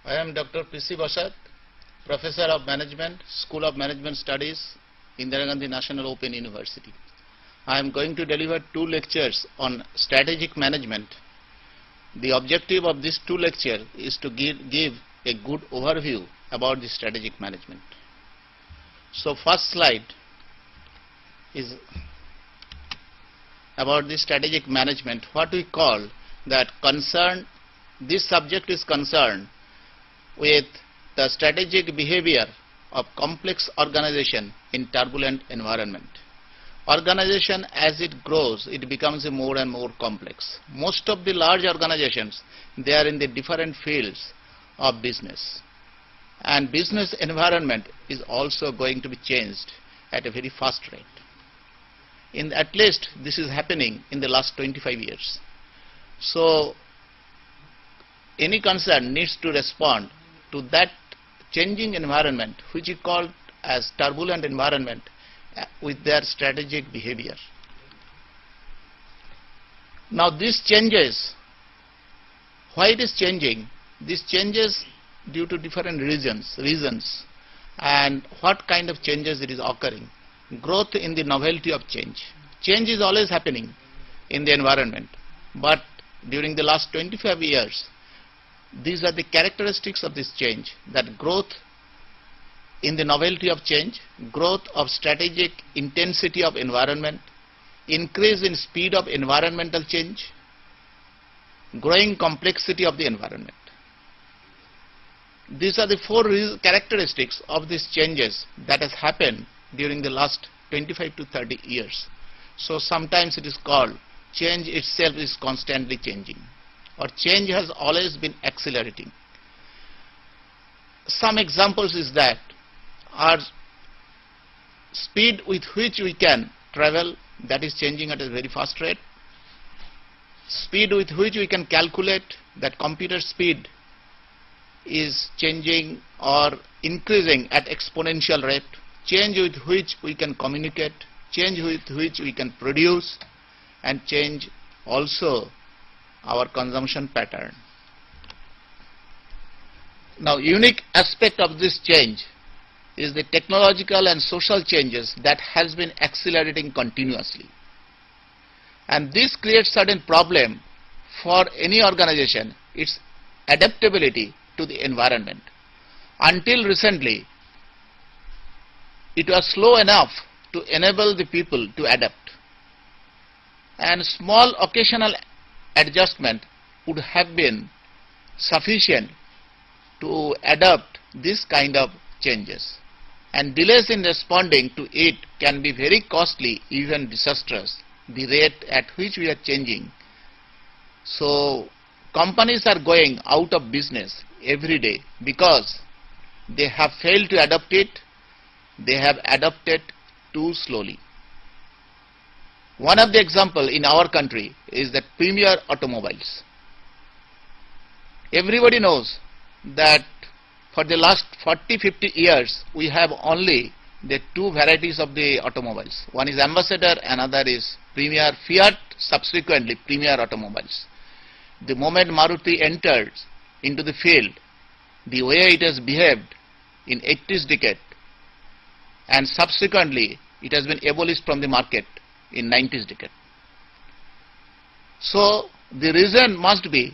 I am Dr. P.C. Basat, Professor of Management, School of Management Studies, Indira Gandhi National Open University. I am going to deliver 2 lectures on strategic management. The objective of this 2 lectures is to give a good overview about the strategic management. So first slide is about the strategic management. What we call that concern, this subject is concerned with the strategic behavior of complex organization in turbulent environment. Organization, as it grows, it becomes more and more complex. Most of the large organizations, they are in the different fields of business, and business environment is also going to be changed at a very fast rate. At least this is happening in the last 25 years. So any concern needs to respond to that changing environment, which is called as turbulent environment, with their strategic behavior. Now this changes. Why it is changing? This changes due to different reasons, and what kind of changes it is occurring. Growth in the novelty of change. Change is always happening in the environment, but during the last 25 years, these are the characteristics of this change, that growth in the novelty of change, growth of strategic intensity of environment, increase in speed of environmental change, growing complexity of the environment. These are the 4 characteristics of these changes that has happened during the last 25 to 30 years. So sometimes it is called change itself is constantly changing, or change has always been accelerating. Some examples is that our speed with which we can travel, that is changing at a very fast rate. Speed with which we can calculate, that computer speed, is changing or increasing at exponential rate. Change with which we can communicate, change with which we can produce, and change also our consumption pattern. Now, unique aspect of this change is the technological and social changes that has been accelerating continuously. And this creates certain problem for any organization, its adaptability to the environment. Until recently, it was slow enough to enable the people to adapt, and small occasional adjustment would have been sufficient to adapt this kind of changes, and delays in responding to it can be very costly, even disastrous, the rate at which we are changing. So companies are going out of business every day because they have failed to adapt it, they have adopted too slowly. One of the example in our country is that Premier Automobiles. Everybody knows that for the last 40-50 years we have only the 2 varieties of the automobiles. One is Ambassador, another is Premier. Fiat, subsequently Premier Automobiles. The moment Maruti entered into the field, the way it has behaved in 80s decade, and subsequently it has been abolished from the market in 90s decade. So the reason must be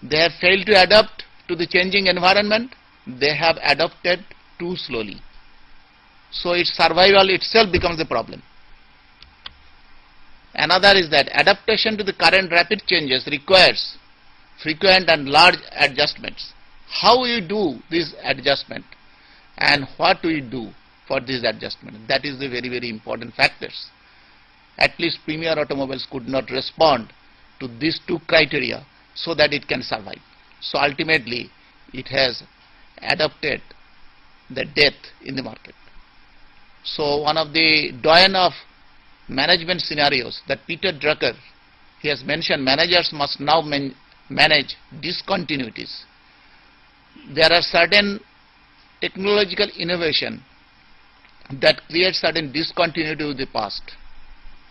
they have failed to adapt to the changing environment, they have adopted too slowly. So its survival itself becomes a problem. Another is that adaptation to the current rapid changes requires frequent and large adjustments. How you do this adjustment and what do you do for this adjustment? That is the very, very important factors. At least Premier Automobiles could not respond to these 2 criteria so that it can survive. So ultimately it has adopted the death in the market. So one of the doyen of management scenarios, that Peter Drucker, he has mentioned managers must now manage discontinuities. There are certain technological innovation that creates certain discontinuity with the past,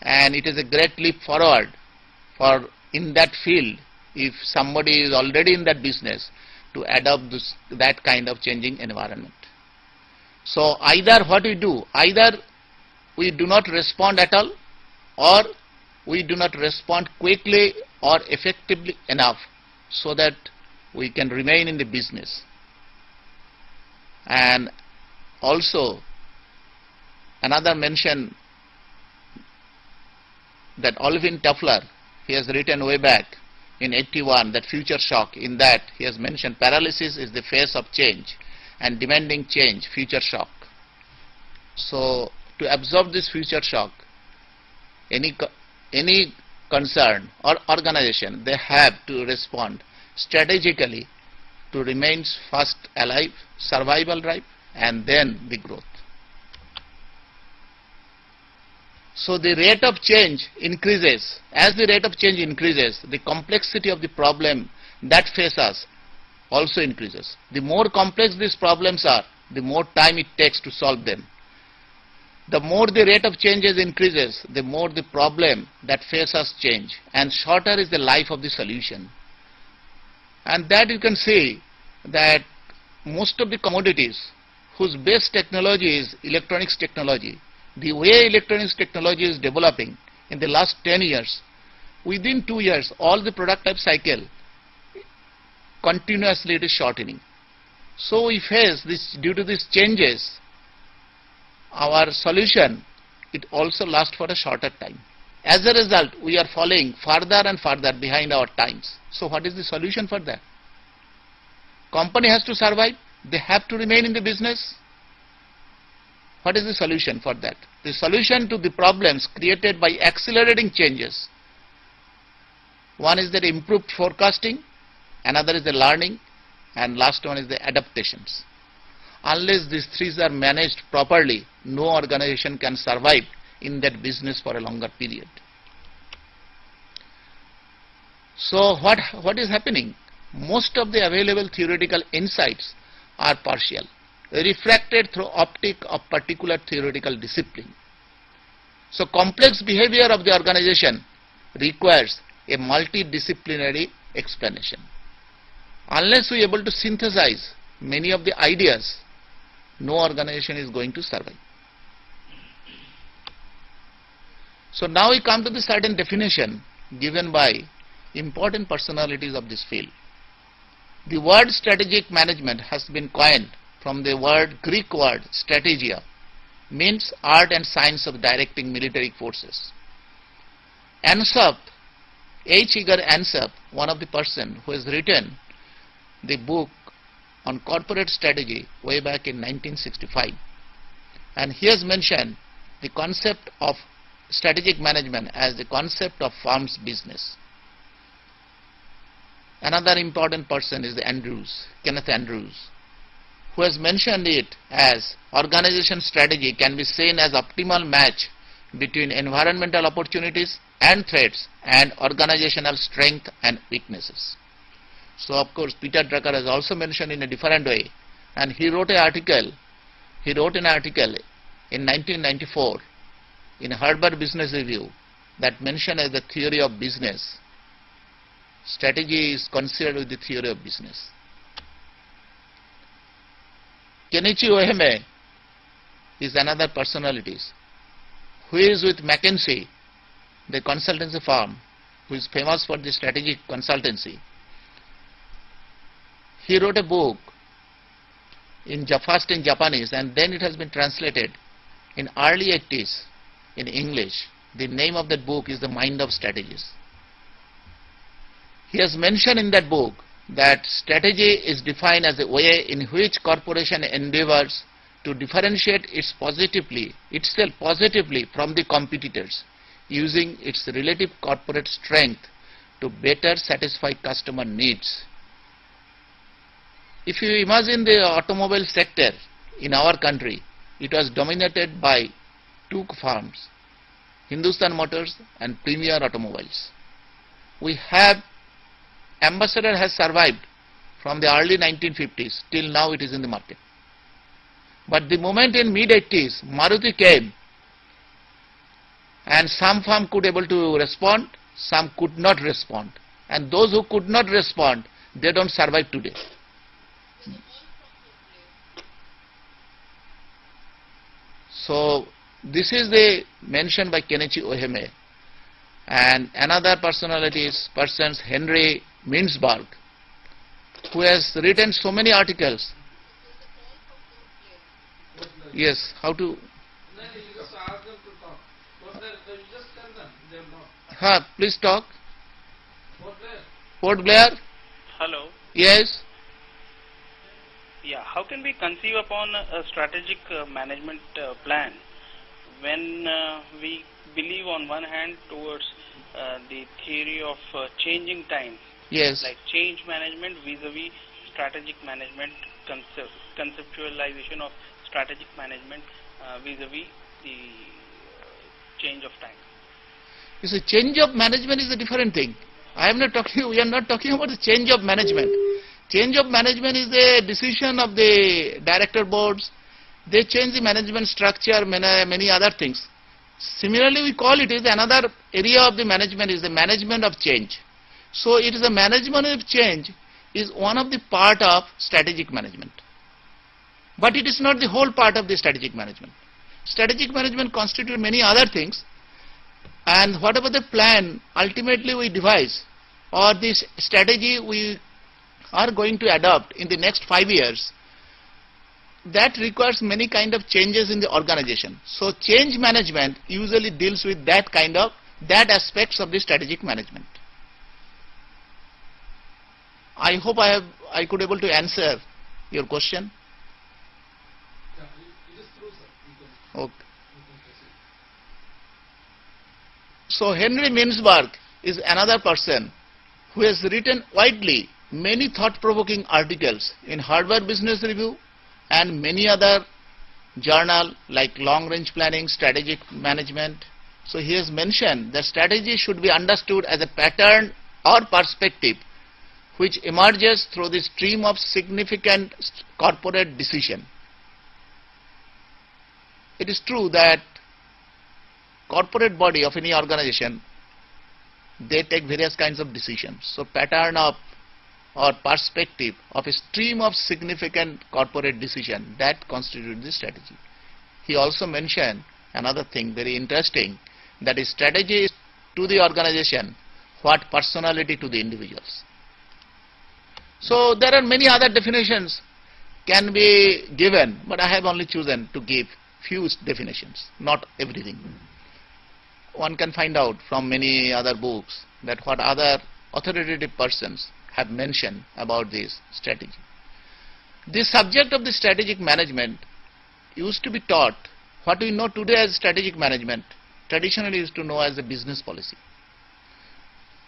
and it is a great leap forward for in that field. If somebody is already in that business, to adopt that kind of changing environment. So either what we do, either we do not respond at all, or we do not respond quickly or effectively enough so that we can remain in the business. And also another mention that Alvin Toffler, he has written way back in 81, that future shock. In that he has mentioned paralysis is the face of change and demanding change, future shock. So to absorb this future shock, any concern or organization, they have to respond strategically to remain first alive, survival drive, and then the growth. So the rate of change increases. As the rate of change increases, the complexity of the problem that faces us also increases. The more complex these problems are, the more time it takes to solve them. The more the rate of changes increases, the more the problem that faces us change, and shorter is the life of the solution. And that you can see that most of the commodities whose base technology is electronics technology, the way electronics technology is developing in the last 10 years, within 2 years all the product life cycle continuously it is shortening. So we face this, due to these changes, our solution, it also lasts for a shorter time. As a result, we are falling further and further behind our times. So what is the solution for that? Company has to survive, they have to remain in the business. What is the solution for that? The solution to the problems created by accelerating changes. One is the improved forecasting, another is the learning, and last one is the adaptations. Unless these three are managed properly, no organization can survive in that business for a longer period. So what is happening? Most of the available theoretical insights are partial, refracted through optic of particular theoretical discipline. So complex behavior of the organization requires a multidisciplinary explanation. Unless we are able to synthesize many of the ideas, no organization is going to survive. So now we come to the certain definition given by important personalities of this field. The word strategic management has been coined from the Greek word strategia, means art and science of directing military forces. Ansap, H. Eger Ansap, one of the person who has written the book on corporate strategy way back in 1965, and he has mentioned the concept of strategic management as the concept of firm's business. Another important person is Kenneth Andrews, who has mentioned it as organization strategy can be seen as optimal match between environmental opportunities and threats and organizational strength and weaknesses. So of course Peter Drucker has also mentioned in a different way, and he wrote an article in 1994 in Harvard Business Review that mentioned as the theory of business. Strategy is considered with the theory of business. Kenichi Ohime is another personality who is with McKinsey, the consultancy firm, who is famous for the strategic consultancy. He wrote a book first in Japanese, and then it has been translated in early 80s in English. The name of that book is The Mind of Strategies. He has mentioned in that book that strategy is defined as a way in which corporation endeavors to differentiate itself positively from the competitors, using its relative corporate strength to better satisfy customer needs. If you imagine the automobile sector in our country, it was dominated by two firms, Hindustan Motors and Premier Automobiles. We have Ambassador has survived from the early 1950s till now it is in the market. But the moment in mid-80s Maruti came, and some firm could able to respond, some could not respond, and those who could not respond, they don't survive today. So this is the mention by Kenichi Oheme. And another personality is persons Henry Mintzberg, who has written so many articles. Yes, how to? Please talk. Port Blair? Hello. Yes. Yeah, how can we conceive upon a strategic management plan when we believe on one hand towards the theory of changing time, Yes. like change management vis-a-vis strategic management, conceptualization of strategic management vis-a-vis the change of time? You see, change of management is a different thing. I am not talking, we are not talking about the change of management. Change of management is the decision of the director boards. They change the management structure, many other things. Similarly, we call it is another area of the management is the management of change. So it is a management of change is one of the part of strategic management. But it is not the whole part of the strategic management. Strategic management constitutes many other things, and whatever the plan ultimately we devise or this strategy we are going to adopt in the next 5 years, that requires many kind of changes in the organization. So change management usually deals with that aspects of the strategic management. I hope I could able to answer your question. Yeah, it is true, sir. You can Okay. proceed. So Henry Mintzberg is another person who has written widely many thought-provoking articles in Harvard Business Review and many other journals like Long Range Planning, Strategic Management. So he has mentioned that strategy should be understood as a pattern or perspective which emerges through the stream of significant corporate decision. It is true that corporate body of any organization, they take various kinds of decisions. So pattern of or perspective of a stream of significant corporate decision, that constitutes the strategy. He also mentioned another thing very interesting, that is strategy is to the organization what personality to the individuals. So there are many other definitions can be given, but I have only chosen to give few definitions, not everything. One can find out from many other books that what other authoritative persons have mentioned about this strategy. The subject of the strategic management used to be taught, what we know today as strategic management, traditionally used to know as a business policy.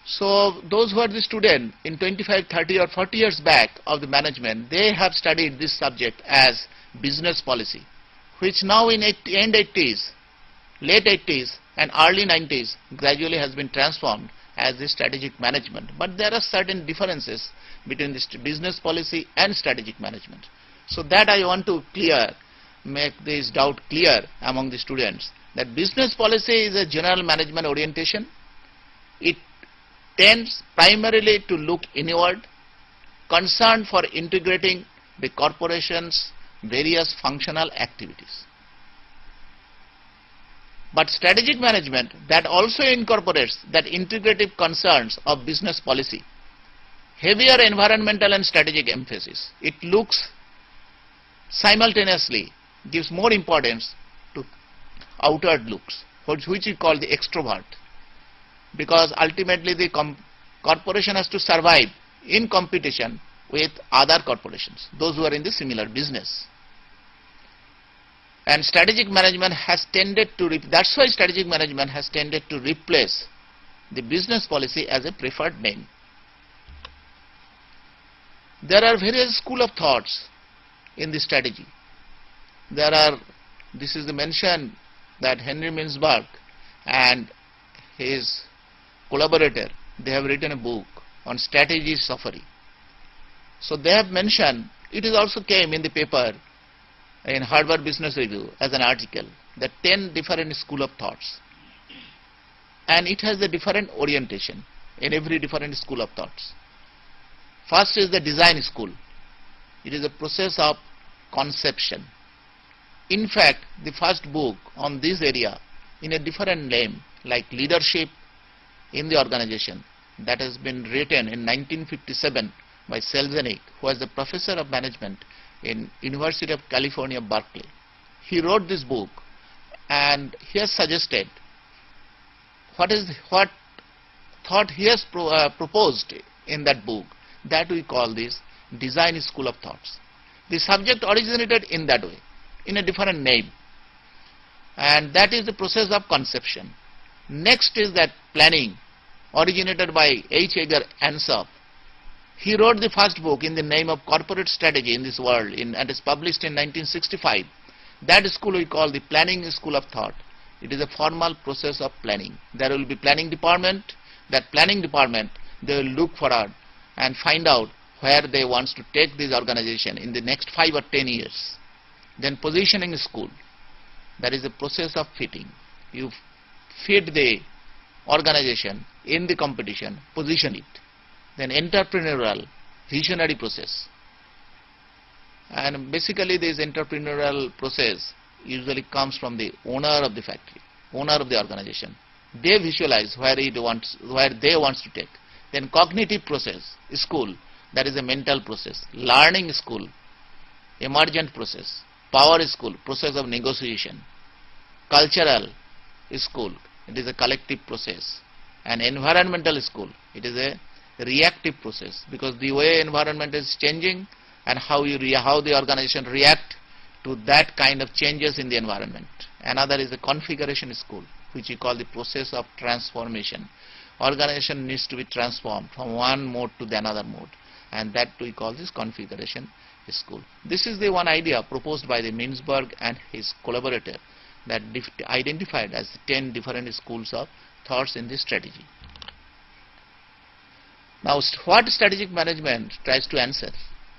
So those who are the student in 25, 30 or 40 years back of the management, they have studied this subject as business policy, which now in end 80s, late 80s and early 90s gradually has been transformed as the strategic management. But there are certain differences between this business policy and strategic management. So that I want to make this doubt clear among the students, that business policy is a general management orientation. It tends primarily to look inward, concerned for integrating the corporation's various functional activities. But strategic management that also incorporates that integrative concerns of business policy, heavier environmental and strategic emphasis. It looks simultaneously, gives more importance to outward looks, which we call the extrovert, because ultimately the corporation has to survive in competition with other corporations, those who are in the similar business. And strategic management has tended to, that's why strategic management has tended to replace the business policy as a preferred name. There are various school of thoughts in the strategy. This is the mention that Henry Mintzberg and his collaborator, they have written a book on strategy suffering. So they have mentioned, it is also came in the paper in Harvard Business Review as an article, that 10 different school of thoughts. And it has a different orientation in every different school of thoughts. First is the design school. It is a process of conception. In fact, the first book on this area in a different name, like Leadership in the Organization, that has been written in 1957 by Selznick, who was the professor of management in University of California, Berkeley. He wrote this book and he has suggested what thought he has proposed in that book, that we call this design school of thoughts. The subject originated in that way, in a different name, and that is the process of conception. Next is that planning, originated by H. Edgar Ansop. He wrote the first book in the name of Corporate Strategy in this World, and is published in 1965. That school we call the planning school of thought. It is a formal process of planning. There will be planning department. That planning department, they will look forward and find out where they want to take this organization in the next 5 or 10 years. Then positioning school. That is a process of fitting. You fit the organization in the competition, position it. Then entrepreneurial, visionary process. And basically this entrepreneurial process usually comes from the owner of the factory, owner of the organization. They visualize where they want to take. Then cognitive process, school, that is a mental process. Learning school, emergent process. Power school, process of negotiation. Cultural school, it is a collective process. And environmental school, it is a reactive process, because the way environment is changing and how the organization react to that kind of changes in the environment. Another is the configuration school, which we call the process of transformation. Organization needs to be transformed from one mode to the another mode, and that we call this configuration school. This is the one idea proposed by the Mintzberg and his collaborator, that identified as 10 different schools of thoughts in this strategy. Now, what strategic management tries to answer?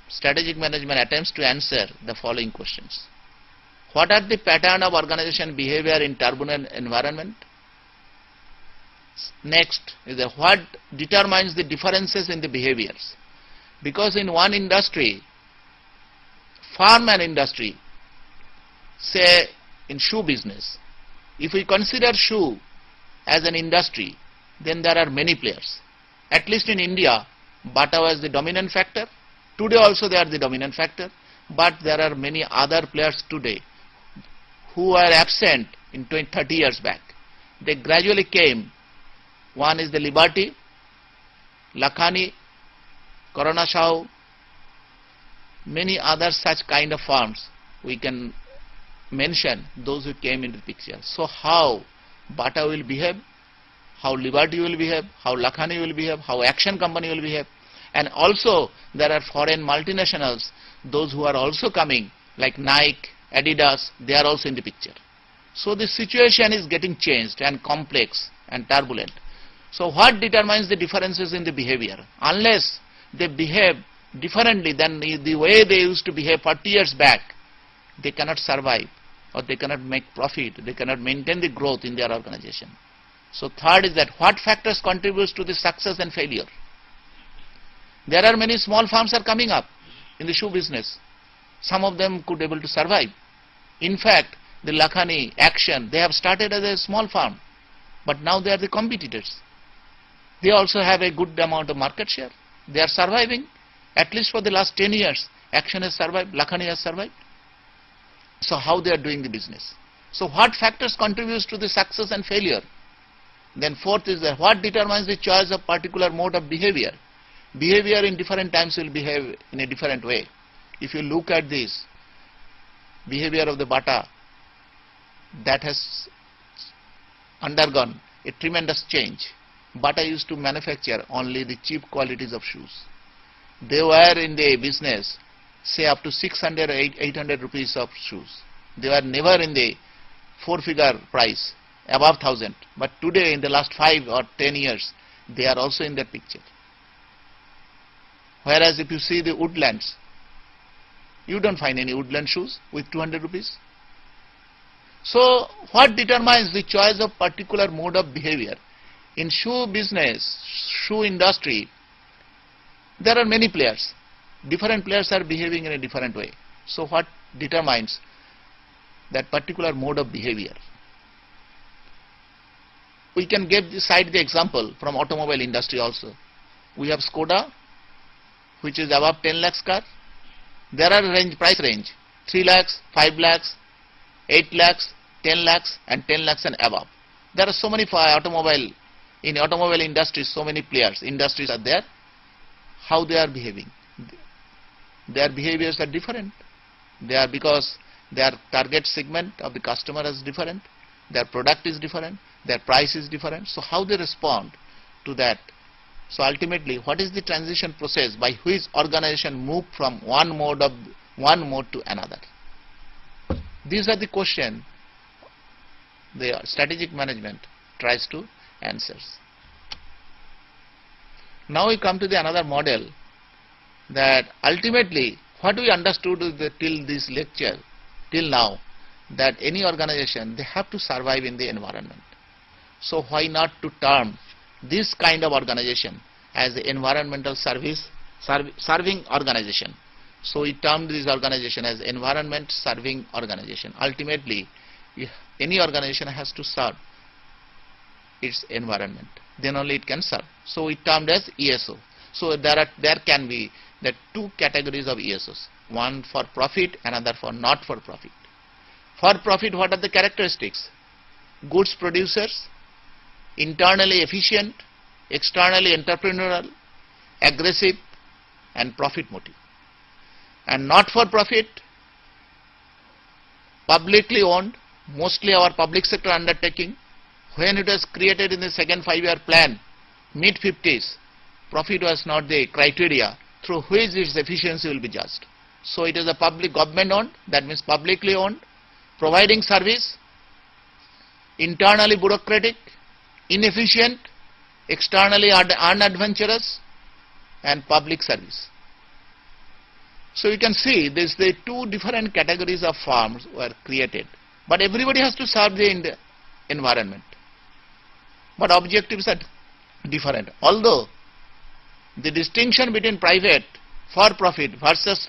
Strategic management attempts to answer the following questions. What are the pattern of organization behavior in turbulent environment? Next is what determines the differences in the behaviors. Because in one industry, farm and industry, say in shoe business, if we consider shoe as an industry, then there are many players. At least in India, Bata was the dominant factor. Today also they are the dominant factor, but there are many other players today who were absent in 30 years back. They gradually came. One is the Liberty, Lakhani, Corona Shaw, many other such kind of firms we can mention, those who came into the picture. So how Bata will behave, how Liberty will behave, how Lakhani will behave, how Action Company will behave. And also there are foreign multinationals, those who are also coming, like Nike, Adidas, they are also in the picture. So the situation is getting changed and complex and turbulent. So what determines the differences in the behavior? Unless they behave differently than the way they used to behave 40 years back, they cannot survive, or they cannot make profit, they cannot maintain the growth in their organization. So third is that what factors contributes to the success and failure? There are many small farms are coming up in the shoe business. Some of them could able to survive. In fact, the Lakhani, Action, they have started as a small farm, but now they are the competitors. They also have a good amount of market share. They are surviving. At least for the last 10 years, Action has survived, Lakhani has survived. So how they are doing the business? So what factors contributes to the success and failure? Then fourth is that what determines the choice of particular mode of behavior? Behavior in different times will behave in a different way. If you look at this behavior of the Bata, that has undergone a tremendous change. Bata used to manufacture only the cheap qualities of shoes. They were in the business, say up to 600 or 800 rupees of shoes. They were never in the 4-figure price, above 1,000. But today, in the last 5 or 10 years, they are also in that picture. Whereas if you see the Woodlands, you don't find any Woodland shoes with 200 rupees. So what determines the choice of particular mode of behavior? In shoe business, shoe industry, there are many players. Different players are behaving in a different way. So what determines that particular mode of behavior. We can cite the example from automobile industry also. We have Skoda, which is above 10 lakhs car. There are price range 3 lakhs, 5 lakhs, 8 lakhs, 10 lakhs and 10 lakhs and above. There are so many in automobile industry, so many players, industries are there. How they are behaving? Their behaviors are different. They are because their target segment of the customer is different, their product is different, their price is different. So how they respond to that? So ultimately, what is the transition process by which organization move from one mode to another? These are the questions the strategic management tries to answer. Now we come to the another model, that ultimately what we understood till this lecture, till now, that any organization, they have to survive in the environment. So why not to term this kind of organization as the environmental serving organization? So we termed this organization as environment serving organization. Ultimately, any organization has to serve its environment, then only it can serve. So we termed as ESO. So there can be the two categories of ESOs, one for profit, another for not for profit. For profit, what are the characteristics? Goods producers, internally efficient, externally entrepreneurial, aggressive and profit motive. And not for profit, publicly owned, mostly our public sector undertaking. When it was created in the second 5-year plan, mid-50s, profit was not the criteria through which its efficiency will be judged. So it is a public government owned, that means publicly owned, providing service, internally bureaucratic, inefficient, externally unadventurous and public service. So you can see the two different categories of firms were created, but everybody has to serve the environment. But objectives are different. Although the distinction between private for-profit versus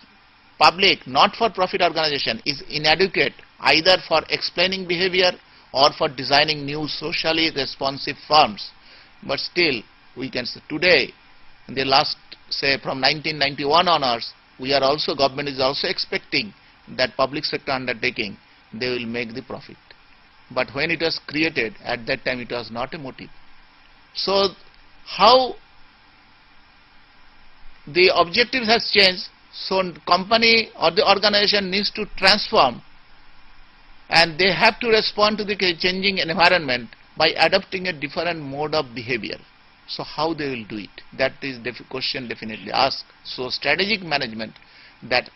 public not-for-profit organization is inadequate either for explaining behavior or for designing new socially responsive firms, but still we can say today, in the last, say from 1991 onwards, government is also expecting that public sector undertaking, they will make the profit. But when it was created, at that time it was not a motive. So how the objective has changed, so company or the organization needs to transform and they have to respond to the changing environment by adopting a different mode of behavior. So how they will do it? That is the question definitely asked. So strategic management that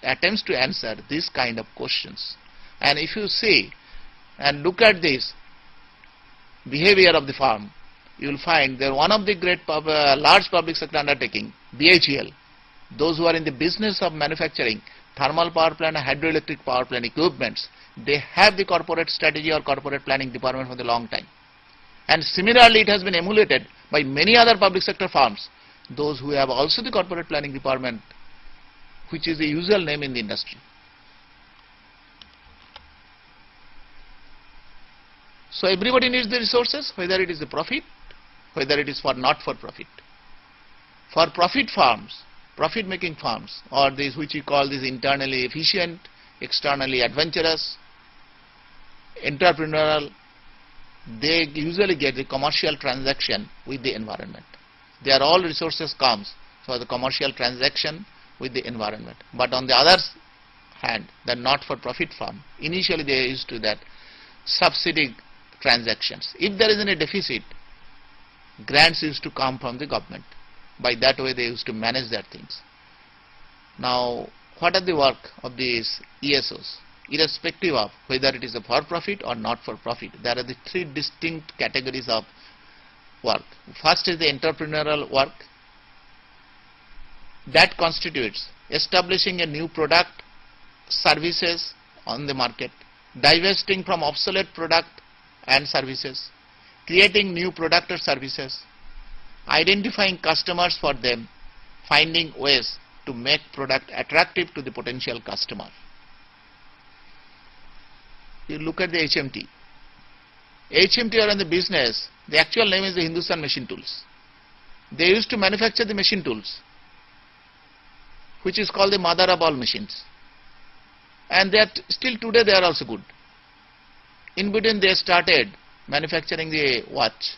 attempts to answer this kind of questions. And if you see and look at this behavior of the firm, you will find that one of the large public sector undertaking, BHEL, those who are in the business of manufacturing thermal power plant and hydroelectric power plant equipments, they have the corporate strategy or corporate planning department for the long time. And similarly, it has been emulated by many other public sector firms, those who have also the corporate planning department, which is the usual name in the industry. So everybody needs the resources, whether it is the profit, whether it is for not for profit. For profit firms, profit making firms, or these which we call these internally efficient, externally adventurous, entrepreneurial, they usually get the commercial transaction with the environment. Their all resources comes for the commercial transaction with the environment. But on the other hand, the not-for-profit firm, initially they used to that subsidy transactions. If there is any deficit, grants used to come from the government. By that way they used to manage their things. Now, what are the work of these ESOs? Irrespective of whether it is a for-profit or not for-profit, there are the three distinct categories of work. First is the entrepreneurial work. That constitutes establishing a new product, services on the market, divesting from obsolete product and services, creating new product or services, identifying customers for them, finding ways to make product attractive to the potential customer. You look at the HMT. HMT are in the business, the actual name is the Hindustan Machine Tools. They used to manufacture the machine tools, which is called the mother of all machines. And they are still today they are also good. In between they started manufacturing the watch.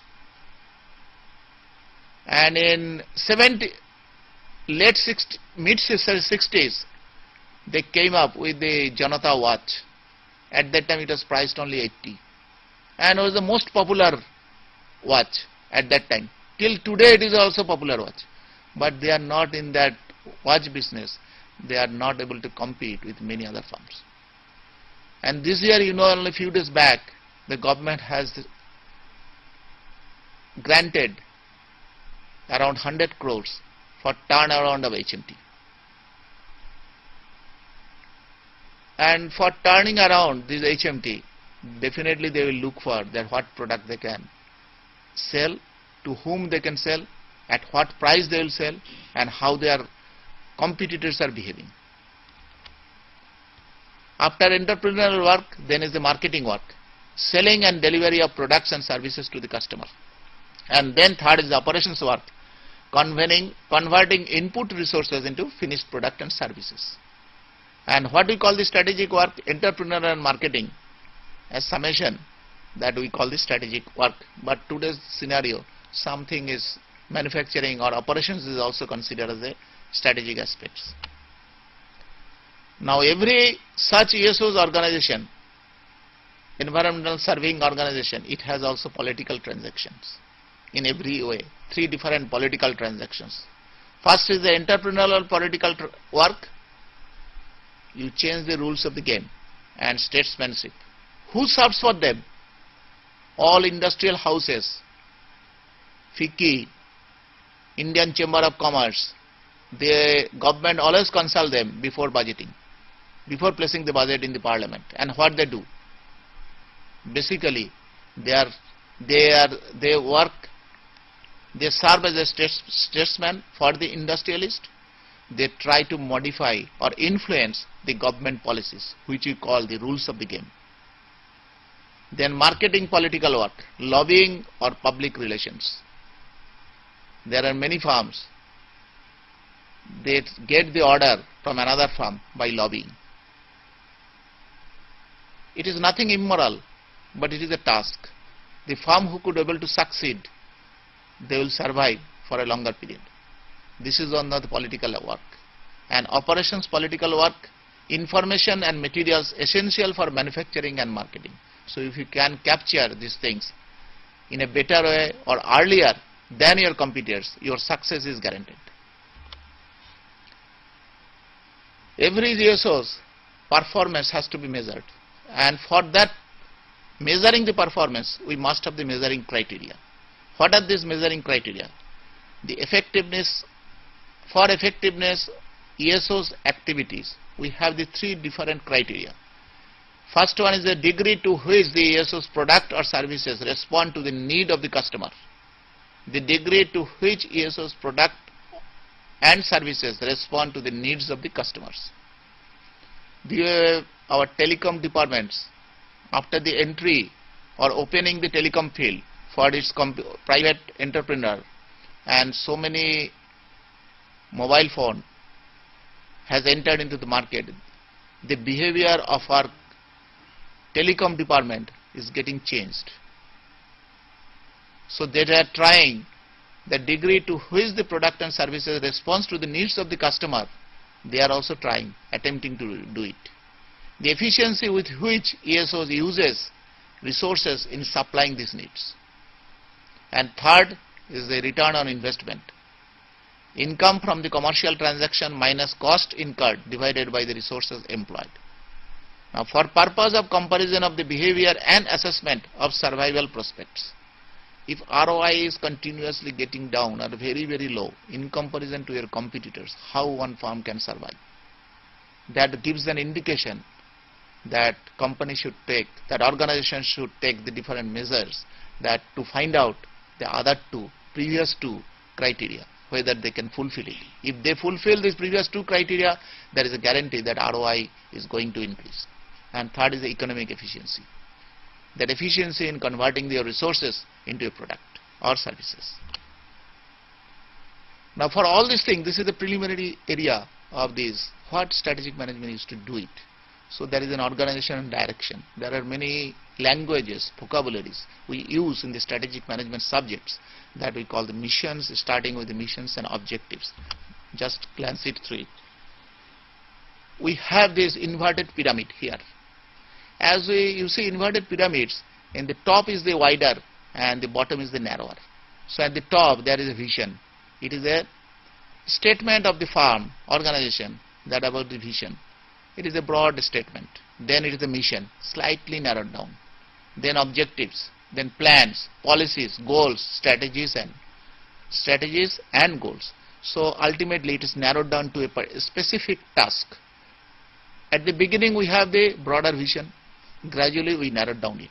And in mid-60s, they came up with the Janata watch. At that time it was priced only 80. And was the most popular watch at that time. Till today it is also popular watch. But they are not in that watch business. They are not able to compete with many other firms. And this year, only a few days back, the government has granted around 100 crores for turnaround of HMT. And for turning around this HMT, definitely they will look for that what product they can sell, to whom they can sell, at what price they will sell, and how their competitors are behaving. After entrepreneurial work, then is the marketing work, selling and delivery of products and services to the customer. And then third is the operations work, converting input resources into finished product and services. And what we call the strategic work, entrepreneurial and marketing, as summation, that we call the strategic work. But today's scenario, something is manufacturing or operations is also considered as a strategic aspects. Now every such ESO's organization, environmental serving organization, it has also political transactions in every way. 3 different political transactions. First is the entrepreneurial political work. You change the rules of the game and statesmanship. Who serves for them? All industrial houses, FICCI, Indian Chamber of Commerce. The government always consult them before budgeting, before placing the budget in the parliament. And what they do? Basically, they serve as a statesman for the industrialist. They try to modify or influence the government policies, which we call the rules of the game. Then marketing political work, lobbying or public relations. There are many firms. They get the order from another firm by lobbying. It is nothing immoral, but it is a task. The firm who could be able to succeed, they will survive for a longer period. This is on the political work. And operations political work, information and materials essential for manufacturing and marketing. So if you can capture these things in a better way or earlier than your competitors, your success is guaranteed. Every ESO's performance has to be measured, and for that measuring the performance, we must have the measuring criteria. What are these measuring criteria? The effectiveness, for effectiveness ESO's activities, we have the 3 different criteria. First one is the degree to which the ESO's product or services respond to the need of the customer. The degree to which ESO's product and services respond to the needs of the customers. Our telecom departments, after the entry or opening the telecom field for its private entrepreneur, and so many mobile phone has entered into the market, the behavior of our telecom department is getting changed. So they are trying the degree to which the product and services responds to the needs of the customer. They are also trying, attempting to do it. The efficiency with which ESO uses resources in supplying these needs. And third is the return on investment. Income from the commercial transaction minus cost incurred divided by the resources employed. Now, for purpose of comparison of the behavior and assessment of survival prospects, if ROI is continuously getting down or very, very low in comparison to your competitors, how one firm can survive? That gives an indication that company should take, that organization should take the different measures that to find out the other previous two criteria, whether they can fulfill it. If they fulfill these previous 2 criteria, there is a guarantee that ROI is going to increase. and third is the economic efficiency. That efficiency in converting your resources into a product or services. Now for all these things, this is the preliminary area of this, what strategic management is to do it. So there is an organization direction. There are many languages, vocabularies we use in the strategic management subjects that we call the missions, starting with the missions and objectives. Just glance it through it. We have this inverted pyramid here. As you see inverted pyramids, in the top is the wider and the bottom is the narrower. So at the top there is a vision. It is a statement of the firm, organization, that about the vision. It is a broad statement. Then it is the mission, slightly narrowed down. Then objectives, then plans, policies, goals, strategies and goals. So ultimately it is narrowed down to a specific task. At the beginning we have the broader vision. Gradually we narrowed down it.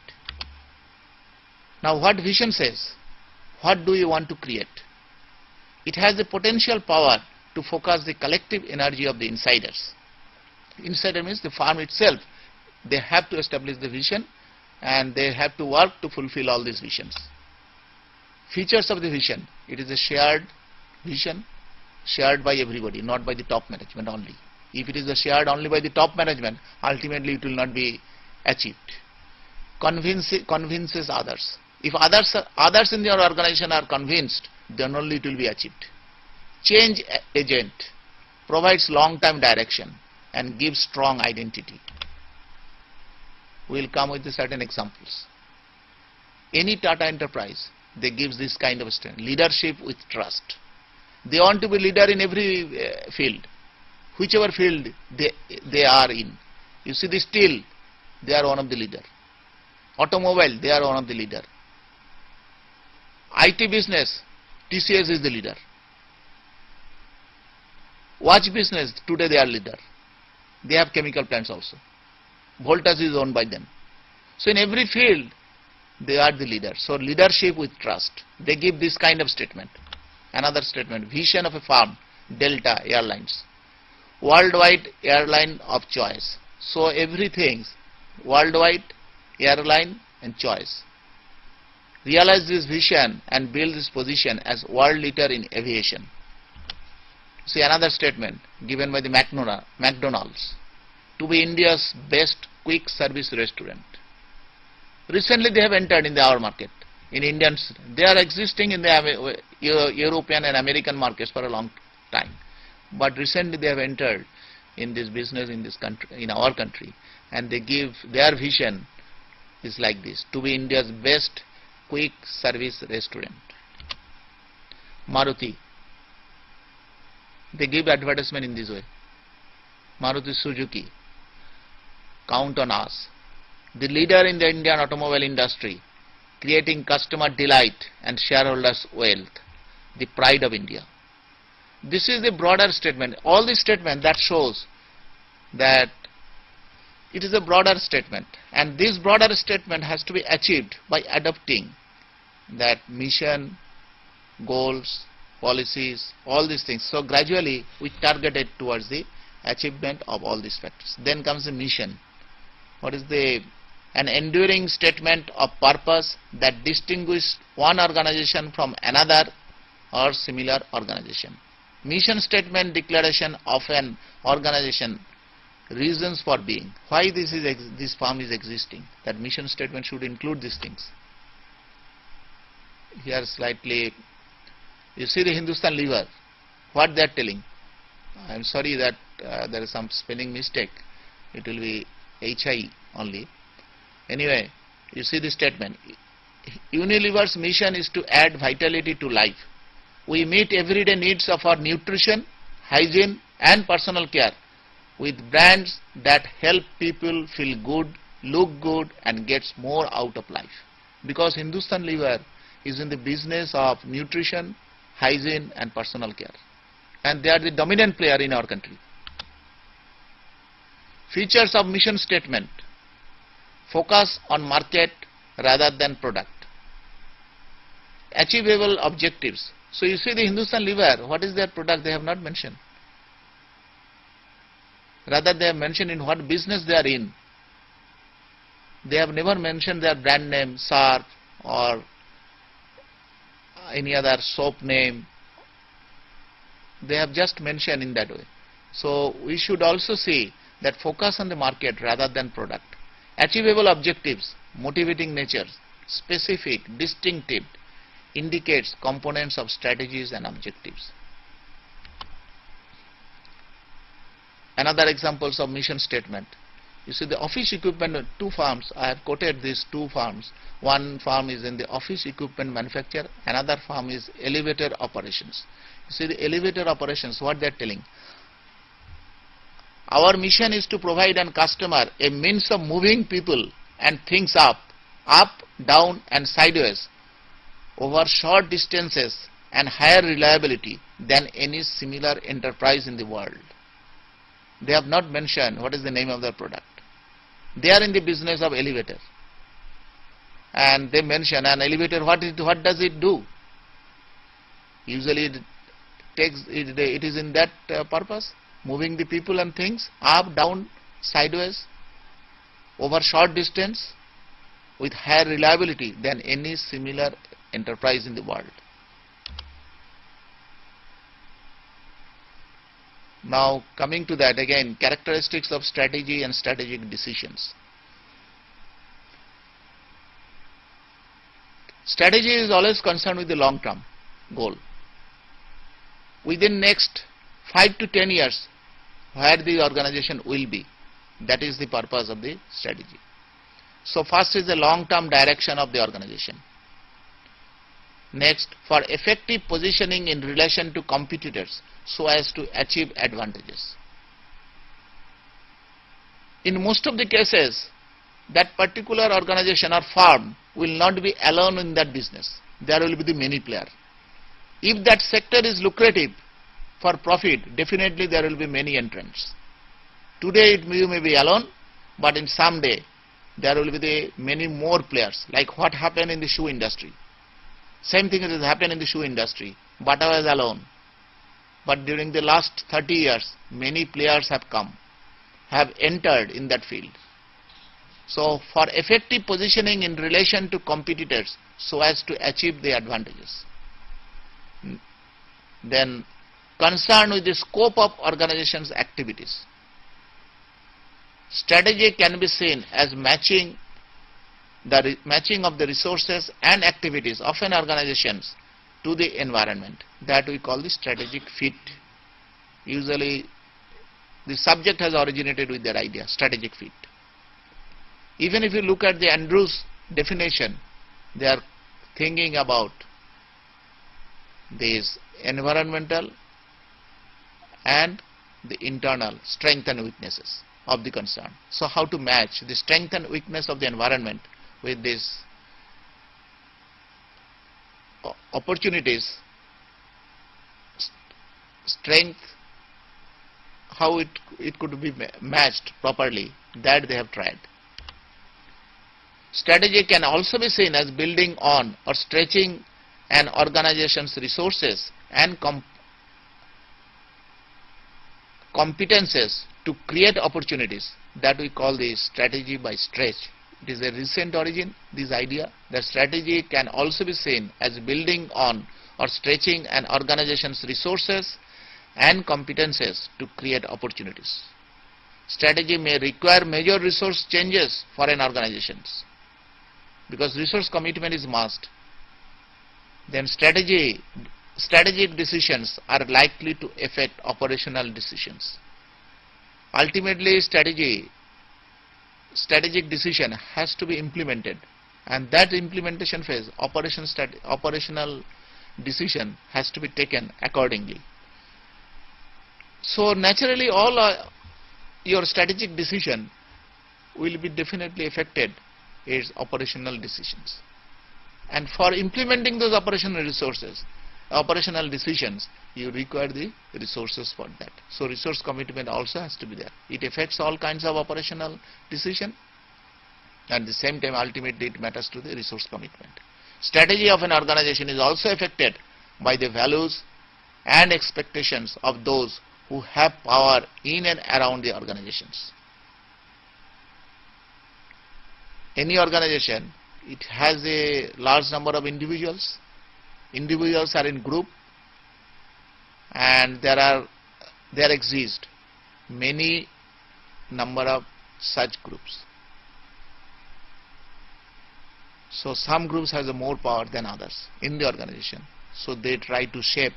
Now what vision says? What do you want to create? It has the potential power to focus the collective energy of the insiders. Insider means the firm itself. They have to establish the vision and they have to work to fulfill all these visions. Features of the vision. It is a shared vision, shared by everybody, not by the top management only. If it is shared only by the top management, ultimately it will not be achieved. Convinces others. If others in your organization are convinced, then only it will be achieved. Change agent provides long-term direction and gives strong identity. We will come with certain examples. Any Tata Enterprise, they gives this kind of strength. Leadership with trust. They want to be leader in every field, whichever field they are in. You see the steel, they are one of the leader. Automobile, they are one of the leader. IT business, TCS is the leader. Watch business, today they are leader. They have chemical plants also. Voltas is owned by them. So in every field, they are the leader. So leadership with trust. They give this kind of statement. Another statement, vision of a firm, Delta Airlines. Worldwide airline of choice. So everything, worldwide airline and choice. Realize this vision and build this position as world leader in aviation. See another statement given by the McDonald's. To be India's best quick service restaurant. Recently they have entered in our market. In Indians, they are existing in the European and American markets for a long time. But recently they have entered in this business in this country, in our country, and they give their vision is like this: to be India's best quick service restaurant. Maruti, they give advertisement in this way. Maruti Suzuki, count on us. The leader in the Indian automobile industry, creating customer delight and shareholders' wealth, the pride of India. This is the broader statement. All this statement that shows that it is a broader statement, and this broader statement has to be achieved by adopting that mission, goals, policies, all these things. So gradually we targeted towards the achievement of all these factors. Then comes the mission. What is an enduring statement of purpose that distinguishes one organization from another or similar organization. Mission statement declaration of an organization, reasons for being. Why this firm is existing. That mission statement should include these things. Here slightly, you see the Hindustan Lever, what they are telling. I am sorry that there is some spelling mistake. It will be HI only. Anyway, you see the statement. Unilever's mission is to add vitality to life. We meet everyday needs of our nutrition, hygiene and personal care with brands that help people feel good, look good and gets more out of life. Because Hindustan Lever is in the business of nutrition, hygiene and personal care. And they are the dominant player in our country. Features of mission statement. Focus on market rather than product. Achievable objectives. So you see the Hindustan Lever, what is their product? They have not mentioned. Rather they have mentioned in what business they are in. They have never mentioned their brand name, Sharp, or any other soap name. They have just mentioned in that way. So we should also see that focus on the market rather than product. Achievable objectives, motivating nature, specific, distinctive, indicates components of strategies and objectives. Another examples of mission statement. You see the office equipment, two firms, I have quoted these two firms. One firm is in the office equipment manufacture, another firm is elevator operations. You see the elevator operations, what they are telling. Our mission is to provide a customer a means of moving people and things up, down and sideways over short distances and higher reliability than any similar enterprise in the world. They have not mentioned what is the name of their product. They are in the business of elevator. And they mention an elevator, what does it do? Usually it is in that purpose, moving the people and things up, down, sideways, over short distance with higher reliability than any similar enterprise in the world. Now coming to that again, characteristics of strategy and strategic decisions. Strategy is always concerned with the long term goal. Within next 5 to 10 years, where the organization will be, that is the purpose of the strategy. So first is the long term direction of the organization. Next, for effective positioning in relation to competitors so as to achieve advantages. In most of the cases, that particular organization or firm will not be alone in that business. There will be the many players. If that sector is lucrative for profit, definitely there will be many entrants. Today you may be alone, but in some day there will be the many more players, like what happened in the shoe industry. Same thing has happened in the shoe industry. Bata was alone. But during the last 30 years, many players have come, have entered in that field. So for effective positioning in relation to competitors so as to achieve the advantages. Then concern with the scope of organization's activities. Strategy can be seen as matching of the resources and activities of an organization to the environment. That we call the strategic fit. Usually the subject has originated with that idea, strategic fit. Even if you look at the Andrews definition, they are thinking about this environmental and the internal strength and weaknesses of the concern. So how to match the strength and weakness of the environment with these opportunities, strength, how it could be matched properly, that they have tried. Strategy can also be seen as building on or stretching an organization's resources and competences to create opportunities. That we call the strategy by stretch. It is a recent origin, this idea that strategy can also be seen as building on or stretching an organization's resources and competences to create opportunities. Strategy may require major resource changes for an organization because resource commitment is must. Then strategic decisions are likely to affect operational decisions. Ultimately, strategic decision has to be implemented, and that implementation phase, operational decision has to be taken accordingly. So naturally all your strategic decision will be definitely affected is operational decisions. And for implementing those operational decisions, you require the resources for that. So resource commitment also has to be there. It affects all kinds of operational decision, and at the same time ultimately it matters to the resource commitment. Strategy of an organization is also affected by the values and expectations of those who have power in and around the organizations. any organization, it has a large number of individuals. Individuals are in group, and there exist many number of such groups. So some groups has a more power than others in the organization. So they try to shape,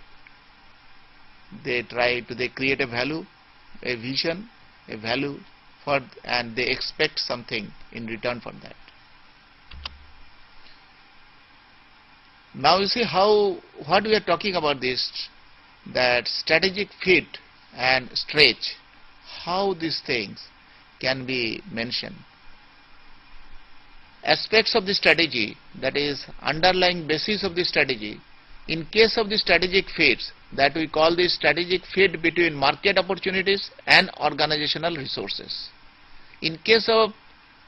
they create a value, a vision, a value for, and they expect something in return for that. Now you see what we are talking about this, that strategic fit and stretch, how these things can be mentioned. Aspects of the strategy, that is underlying basis of the strategy. In case of the strategic fits, that we call the strategic fit between market opportunities and organizational resources. In case of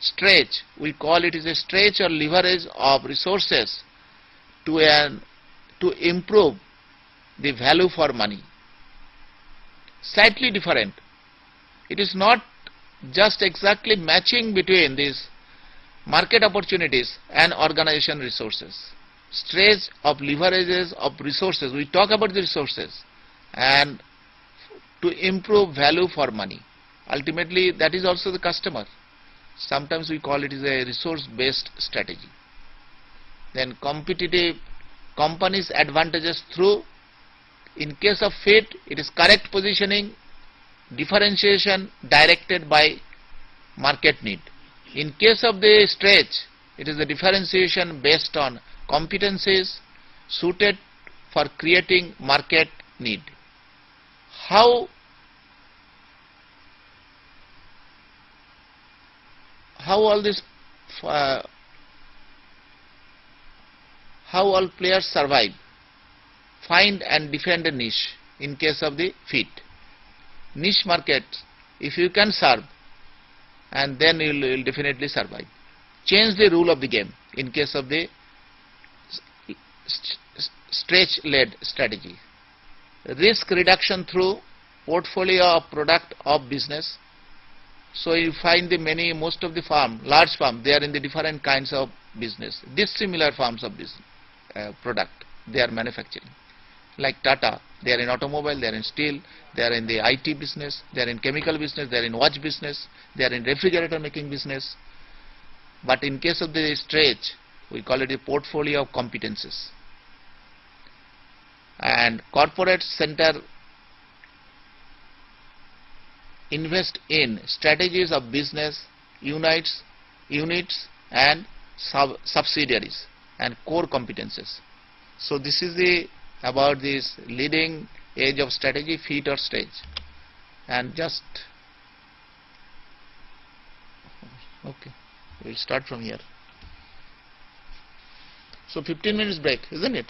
stretch, we call it as a stretch or leverage of resources to improve the value for money. Slightly different. It is not just exactly matching between these market opportunities and organization resources. Stretch of leverages of resources, we talk about the resources, and to improve value for money. Ultimately, that is also the customer. Sometimes we call it as a resource based strategy. Then competitive companies advantages through, in case of fit, it is correct positioning, differentiation directed by market need. In case of the stretch, it is the differentiation based on competencies suited for creating market need. How all this how all players survive, find and defend a niche in case of the fit. Niche market, if you can serve, and then you will definitely survive. Change the rule of the game in case of the stretch-led strategy. Risk reduction through portfolio of product of business. So you find most of the large firm, they are in the different kinds of business, dissimilar forms of business, product they are manufacturing. Like Tata, they are in automobile, they are in steel, they are in the IT business, they are in chemical business, they are in watch business, they are in refrigerator making business. But in case of the stretch, we call it a portfolio of competences. And corporate center invest in strategies of business units and subsidiaries and core competences. So this is about this leading edge of strategy, fit or stretch. And just okay, we'll start from here. So 15 minutes break, isn't it?